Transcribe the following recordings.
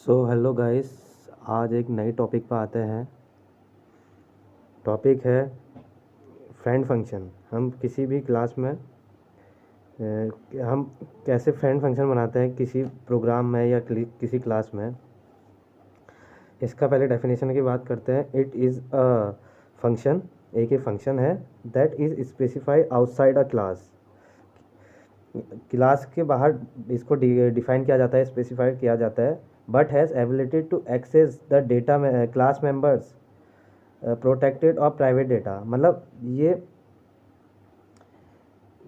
So hello guys. आज एक नई टॉपिक पर आते हैं। टॉपिक है फ्रेंड फंक्शन। हम किसी भी क्लास में हम कैसे फ्रेंड फंक्शन बनाते हैं किसी प्रोग्राम में या किसी क्लास में। इसका पहले डेफिनेशन की बात करते हैं। इट इज़ अ फंक्शन, एक ही फंक्शन है that is specified outside a class. Class के बाहर इसको डिफाइन किया जाता है, स्पेसिफाइड किया जाता है, but has ability to access the data में क्लास मेंबर्स प्रोटेक्टेड और प्राइवेट डेटा। मतलब ये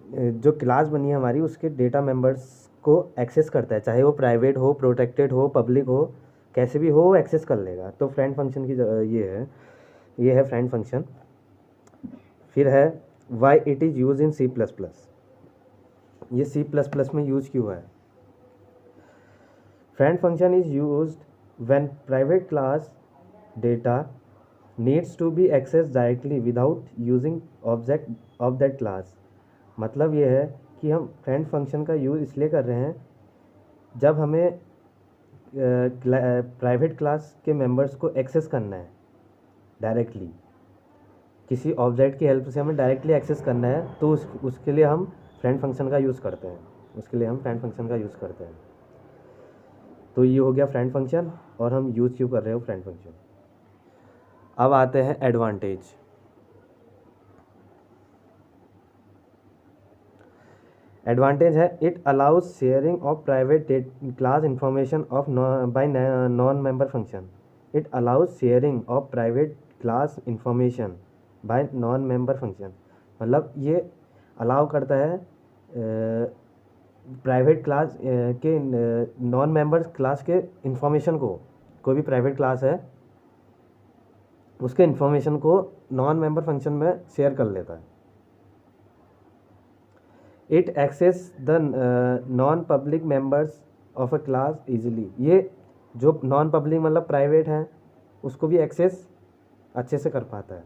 जो क्लास बनी है हमारी उसके डेटा मेंबर्स को एक्सेस करता है, चाहे वो प्राइवेट हो, प्रोटेक्टेड हो, पब्लिक हो, कैसे भी हो वो एक्सेस कर लेगा। तो फ्रेंड फंक्शन की ये है फ्रेंड फंक्शन। फिर है why it is use in C plus plus. ये सी प्लस प्लस में यूज क्यों है? Friend function is used when private class data needs to be accessed directly without using object of that class। मतलब ये है कि हम friend function का यूज़ इसलिए कर रहे हैं जब हमें प्राइवेट क्लास के मेंबर्स को एक्सेस करना है डायरेक्टली, किसी ऑब्जेक्ट की हेल्प से हमें डायरेक्टली एक्सेस करना है, तो उसके लिए हम फ्रेंड फंक्शन का यूज़ करते हैं। तो ये हो गया फ्रेंड फंक्शन, और हम यूज़ क्यों कर रहे हो फ्रेंड फंक्शन। अब आते हैं एडवांटेज। एडवांटेज है it allows sharing of private class information of by non member function. It allows sharing of private class information by non member function. मतलब ये अलाउ करता है प्राइवेट क्लास के नॉन मेंबर्स क्लास के information को, कोई भी प्राइवेट क्लास है उसके इंफॉर्मेशन को नॉन मेंबर फंक्शन में शेयर कर लेता है। It access the non public members of a class easily. ये जो नॉन पब्लिक मतलब प्राइवेट हैं उसको भी एक्सेस अच्छे से कर पाता है,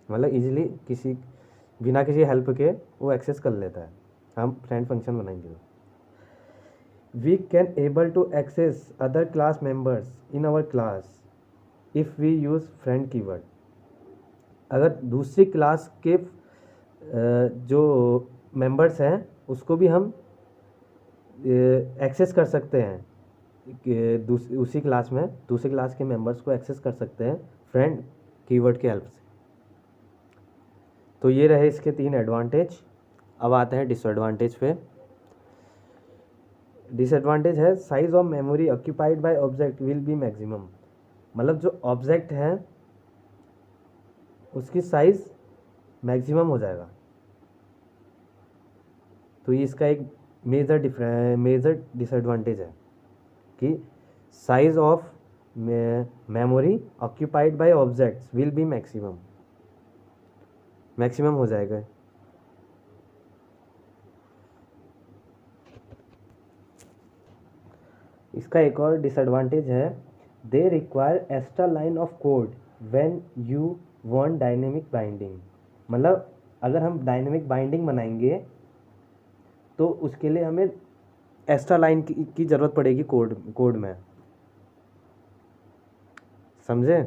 मतलब इजीली बिना किसी हेल्प के वो एक्सेस कर लेता है। हम फ्रेंड फंक्शन बनाएंगे तो we can able to access other class members in our class if we use friend keyword. अगर दूसरी क्लास के जो मेंबर्स हैं उसको भी हम एक्सेस कर सकते हैं, उसी क्लास में दूसरी क्लास के मेंबर्स को एक्सेस कर सकते हैं फ्रेंड कीवर्ड के हेल्प से। तो ये रहे इसके 3 एडवांटेज। अब आते हैं डिसएडवांटेज पे। डिसएडवांटेज है size of memory occupied by object will be maximum. मतलब जो ऑब्जेक्ट है उसकी साइज मैक्सिमम हो जाएगा। तो ये इसका एक मेजर डिसएडवांटेज है कि size of memory occupied by objects will be maximum हो जाएगा। इसका एक और डिसएडवांटेज है they require extra line of code when you want dynamic binding. मतलब अगर हम डायनेमिक बाइंडिंग बनाएंगे तो उसके लिए हमें एक्स्ट्रा लाइन की ज़रूरत पड़ेगी कोड में, समझे।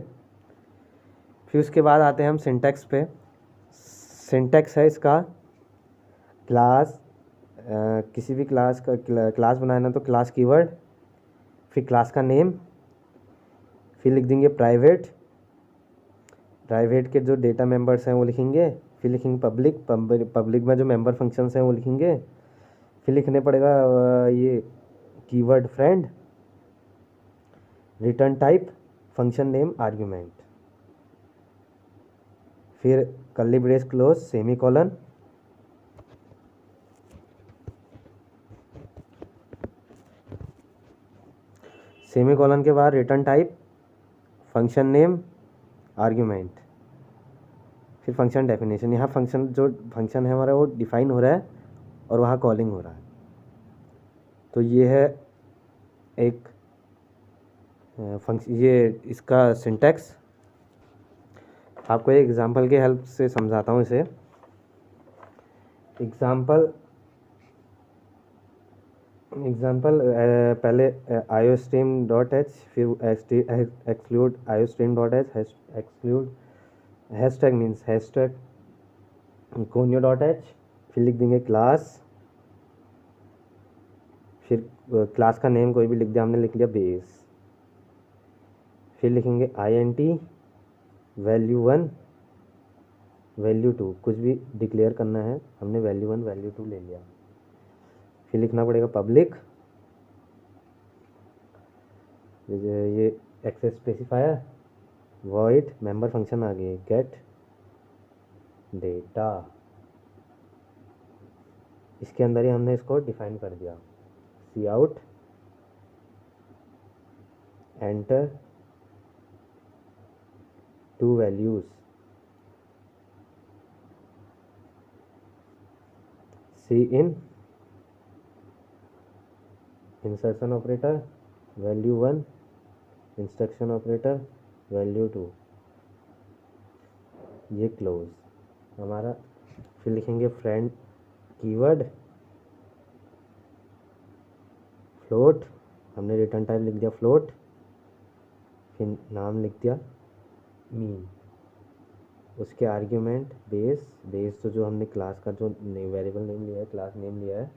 फिर उसके बाद आते हैं हम सिंटैक्स पे। सिंटैक्स है इसका क्लास, किसी भी क्लास का क्लास बनाना तो क्लास कीवर्ड, फिर क्लास का नेम, फिर लिख देंगे प्राइवेट के जो डेटा मेंबर्स हैं वो लिखेंगे, फिर लिखेंगे पब्लिक में जो मेंबर फंक्शंस हैं वो लिखेंगे, फिर लिखने पड़ेगा ये keyword friend, return type, function name, argument, फिर curly brace close, semicolon, semicolon के बाद return type, function name, argument, फिर फंक्शन डेफिनेशन। यहाँ फंक्शन है हमारा वो डिफाइन हो रहा है और वहाँ कॉलिंग हो रहा है। तो ये है एक ये इसका सिंटैक्स। आपको एक एग्जांपल के हेल्प से समझाता हूँ इसे। एग्जांपल एग्जांपल पहले iostream.h, फिर exclude iostream.h, exclude hashtag means hashtag conio.h, फिर लिख देंगे क्लास, फिर क्लास का नेम कोई भी लिख दिया, हमने लिख लिया बेस, फिर लिखेंगे int value1 value2, कुछ भी डिक्लेयर करना है, हमने value1 value2 ले लिया, फिर लिखना पड़ेगा पब्लिक, ये access specifier void member function आ गए गेट डेटा, इसके अंदर ही हमने इसको डिफाइन कर दिया, C out enter 2 values, C in insertion operator value1, instruction operator value2, ये क्लोज हमारा। फिर लिखेंगे फ्रेंड कीवर्ड फ्लोट, हमने रिटर्न टाइप लिख दिया फ्लोट, फिर नाम लिख दिया मीन, उसके आर्ग्यूमेंट बेस तो जो हमने क्लास का जो वेरिएबल नेम लिया है, क्लास नेम लिया है,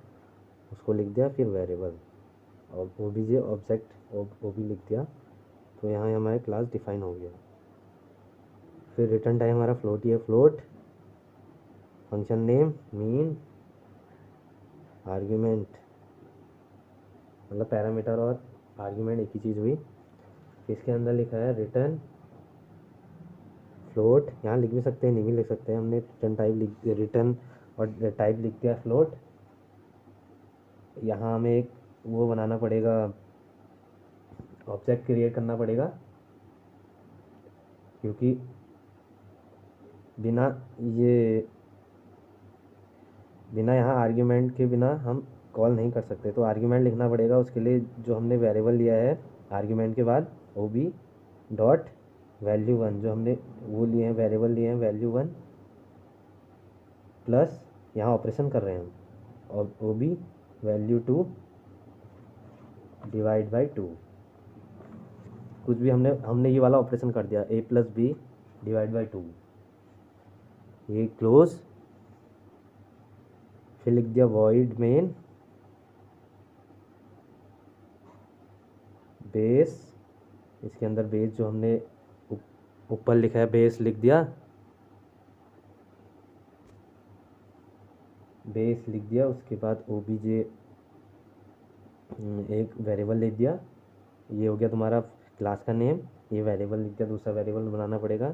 उसको लिख दिया, फिर वेरिएबल और ओबीजे ऑब्जेक्ट ओबी लिख दिया, तो यहाँ हमारे क्लास डिफाइन हो गया। फिर रिटर्न टाइप हमारा फ्लोट ही है, float function name mean argument, मतलब पैरामीटर और आर्ग्यूमेंट एक ही चीज़ हुई। इसके अंदर लिखा है रिटर्न फ्लोट, यहाँ लिख भी सकते हैं नहीं भी लिख सकते हैं, हमने रिटर्न टाइप लिख रिटर्न और टाइप लिख दिया फ्लोट। यहाँ हमें एक वो बनाना पड़ेगा, ऑब्जेक्ट क्रिएट करना पड़ेगा, क्योंकि बिना यहाँ आर्ग्यूमेंट के बिना हम कॉल नहीं कर सकते, तो आर्ग्यूमेंट लिखना पड़ेगा। उसके लिए जो हमने वेरिएबल लिया है आर्ग्यूमेंट के बाद ओबी डॉट value1, जो हमने वो लिए हैं वेरिएबल लिए हैं value1 प्लस यहाँ ऑपरेशन कर रहे हैं हम, और ओबी value2 डिवाइड बाई 2, कुछ भी हमने ये वाला ऑपरेशन कर दिया, a plus B divide by 2, ये क्लोज। फिर लिख दिया void main बेस, इसके अंदर बेस जो हमने ऊपर लिखा है बेस लिख दिया, उसके बाद ओबीजे एक वेरिएबल लिख दिया, ये हो गया तुम्हारा क्लास का नेम, ये वेरिएबल लिख दिया, दूसरा वेरिएबल बनाना पड़ेगा।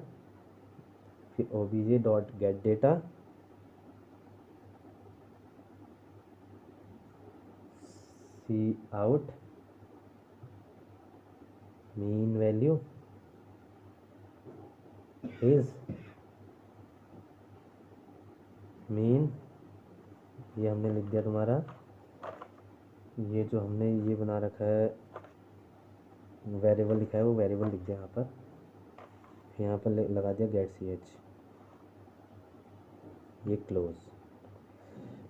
फिर OBJ dot get data, C out mean value is mean, ये हमने लिख दिया तुम्हारा, ये जो हमने ये बना रखा है वेरिएबल लिखा है वो वेरिएबल लिख दिया यहाँ पर, फिर यहाँ पर लगा दिया गेट सी एच, ये क्लोज।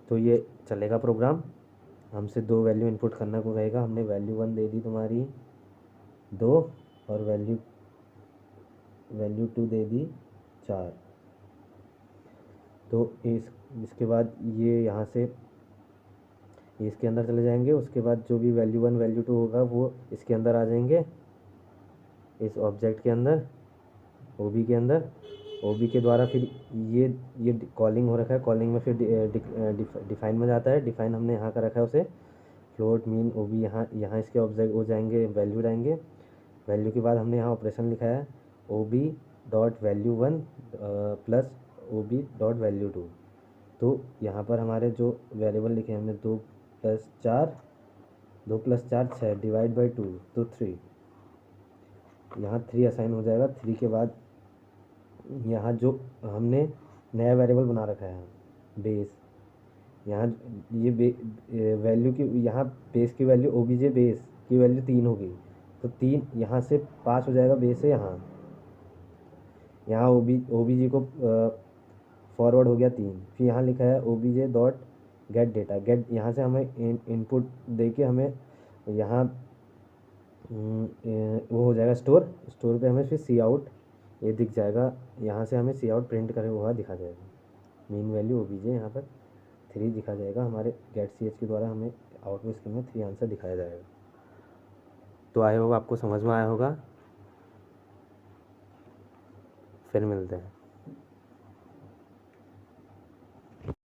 तो ये चलेगा प्रोग्राम, हमसे 2 वैल्यू इनपुट करना को कहेगा, हमने value1 दे दी तुम्हारी 2 और value2 दे दी 4। तो इसके बाद ये यहाँ से इसके अंदर चले जाएंगे, उसके बाद जो भी value1 value2 होगा वो इसके अंदर आ जाएंगे, इस ऑब्जेक्ट के अंदर ओबी के अंदर, ओबी के द्वारा फिर ये कॉलिंग हो रखा है, कॉलिंग में फिर डिफाइन में जाता है, डिफाइन हमने यहाँ का रखा है उसे फ्लोट मीन ओबी, यहाँ इसके ऑब्जेक्ट हो जाएंगे वैल्यू रहेंगे, वैल्यू के बाद हमने यहाँ ऑपरेशन लिखा है ओबी डॉट value1 प्लस ओबी डॉट value2, तो यहाँ पर हमारे जो वेरिएबल लिखे हैं हमने 2 प्लस 4 6 डिवाइड बाई 2 तो 3, यहाँ 3 असाइन हो जाएगा। 3 के बाद यहाँ जो हमने नया वेरिएबल बना रखा है बेस, यहाँ ये वैल्यू की यहाँ बेस की वैल्यू ओबीजे बेस की वैल्यू 3 होगी, तो 3 यहाँ से पास हो जाएगा बेस से, यहाँ ओबीजे को फॉरवर्ड हो गया 3, फिर यहाँ लिखा है OBJ dot get data, get यहाँ से हमें इनपुट दे के हमें यहाँ वो हो जाएगा स्टोर, स्टोर पे हमें फिर सी आउट ये दिख जाएगा, यहाँ से हमें सी आउट प्रिंट करे हुआ दिखा जाएगा। मीन वैल्यू ओबीजे यहाँ पर 3 दिखा जाएगा, हमारे गेट सी एच के द्वारा हमें आउटपुट स्क्रीन में 3 आंसर दिखाया जाएगा। तो आई होगा आपको समझ में आया होगा। फिर मिलते हैं।